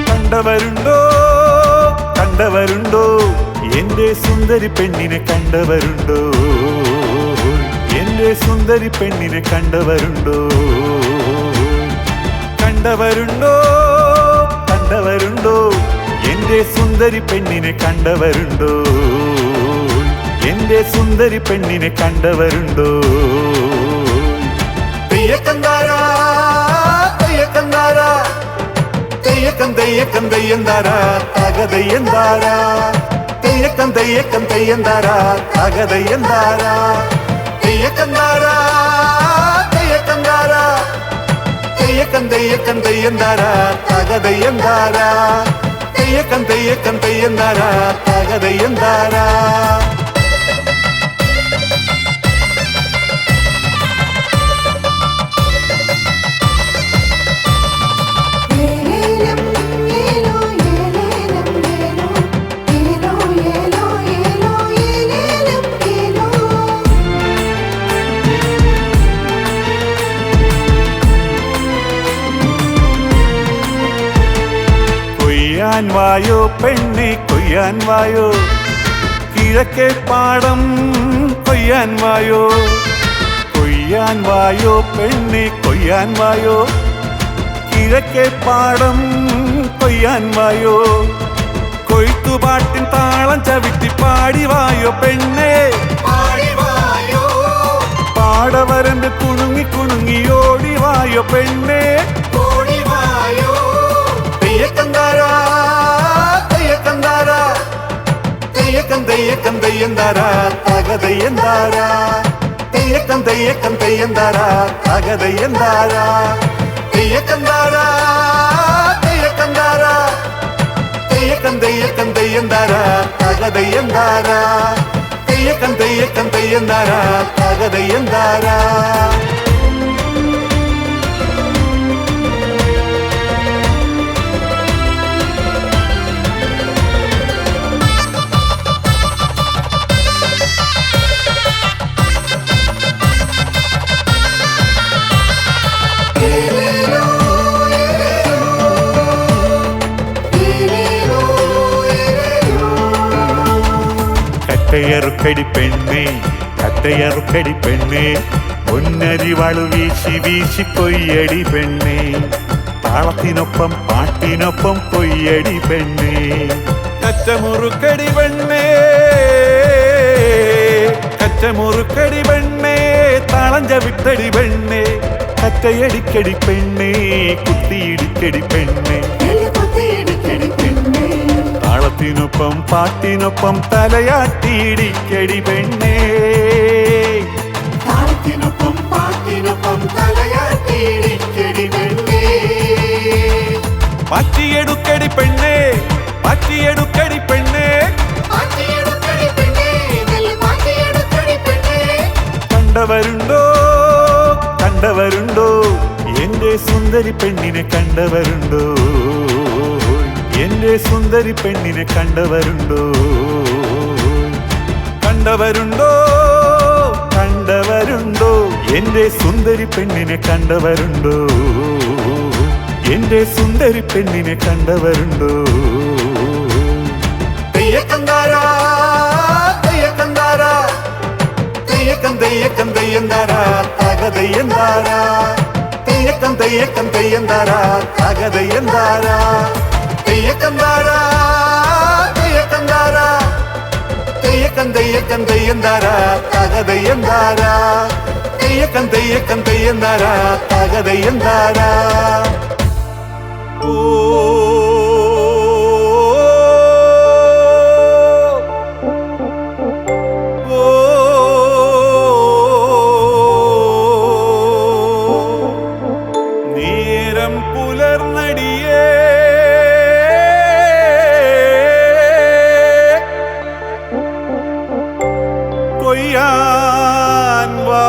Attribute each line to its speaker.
Speaker 1: കണ്ടവരുണ്ടോ കണ്ടവരുണ്ടോ എന്റെ സുന്ദരി പെണ്ണിനെ കണ്ടവരുണ്ടോ? എന്റെ സുന്ദരി പെണ്ണിനെ കണ്ടവരുണ്ടോ? കണ്ടവരുണ്ടോ കണ്ടവരുണ്ടോ എന്റെ സുന്ദരി പെണ്ണിനെ കണ്ടവരുണ്ടോ? എന്റെ സുന്ദരി പെണ്ണിനെ കണ്ടവരുണ്ടോ? തെയ്യക്കന്താരാ തെയ്യക്കന്താരാ തെയ്യക്കം തെയ്യന്താരാ തകതെയ്യന്താരാ തെയ്യക്കം തെയ്യന്താരാ തകതെയ്യന്താരാ തെയ്യക്കന്താരാ തെയ്യക്കന്താരാ തെയ്യക്കം തെയ്യന്താരാ തകതെയ്യന്താരാ തെയ്യക്കം തെയ്യന്താരാ തകതെയ്യന്താരാ കൊയ്യാൻ വായോ പെണ്ണെ കൊയ്യാൻ വായോ, കിഴക്കേ പാടം കൊയ്യാൻ വായോ. കൊയ്യാൻ വായോ പെണ്ണെ കൊയ്യാൻ വായോ, കിഴക്കേ പാടം കൊയ്യാൻ വായോ. കൊയ്ത്തുപാട്ടിൻ താളം ചവിട്ടി പാടിവായോ പെണ്ണെ പാടിവായോ. പാടവരമ്പ് കുണുങ്ങി കുണുങ്ങി ഓടിവായോ പെണ്ണെ ഓടിവായോ. തെയ്യക്കന്താരാ തെയ്യക്കന്താരാ തെയ്യക്കം തെയ്യന്താരാ തകതെയ്യന്താരാ തെയ്യക്കം തെയ്യന്താരാ തകതെയ്യന്താരാ തെയ്യക്കന്താരാ തെയ്യക്കന്താരാ തെയ്യക്കം തെയ്യന്താരാ തകതെയ്യന്താരാ തെയ്യക്കം തെയ്യന്താരാ തകതെയ്യന്താരാ. കട്ടയറുക്കടി പെണ്ണേ കട്ടയറുക്കടി പെണ്ണേ, പൊന്നരിവാളു വീശി വീശി കൊയ്യടി പെണ്ണേ. താളത്തിനൊപ്പം പാട്ടിനൊപ്പം കൊയ്യടി പെണ്ണേ. കച്ചമുറുക്കടി പെണ്ണേ കച്ചമുറുക്കടി പെണ്ണേ, താളം ചവിട്ടടി പെണ്ണേ. കച്ചയടിക്കടി പെണ്ണേ കുത്തിയിടിക്കടി പെണ്ണേ. താളത്തിനൊപ്പം പാട്ടിനൊപ്പം തലയാട്ടിയിടിക്കടി പെണ്ണേ. താളത്തിനൊപ്പം പാട്ടിനൊപ്പം തലയാട്ടിയിടിക്കടി പെണ്ണേ. പാറ്റിയെടുക്കടി പെണ്ണേ പാറ്റിയെടുക്കടി പെണ്ണേ. കണ്ടവരുണ്ടോ കണ്ടവരുണ്ടോ എന്റെ സുന്ദരി പെണ്ണിനെ കണ്ടവരുണ്ടോ? എന്റെ സുന്ദരി പെണ്ണിനെ കണ്ടവരുണ്ടോ? കണ്ടവരുണ്ടോ കണ്ടവരുണ്ടോ എന്റെ സുന്ദരി പെണ്ണിനെ കണ്ടവരുണ്ടോ? എന്റെ സുന്ദരി പെണ്ണിനെ കണ്ടവരുണ്ടോ? തെയ്യക്കന്താരാ തെയ്യക്കന്താരാ തെയ്യക്കം തെയ്യന്താരാ തകതെയ്യന്താരാ തെയ്യക്കം തെയ്യന്താരാ തകതെയ്യന്താരാ തെയ്യക്കന്താരാ തെയ്യക്കന്താരാ തെയ്യക്കം തെയ്യക്കൻ തെയ്യന്താരാ തകതെയ്യന്താരാ തെയ്യക്കൻ തെയ്യക്കൻ തെയ്യന്താരാ തകതെയ്യന്താരാ ഓ നേരം പുലർന്നടിയേ കൊയ്യാൻ വാ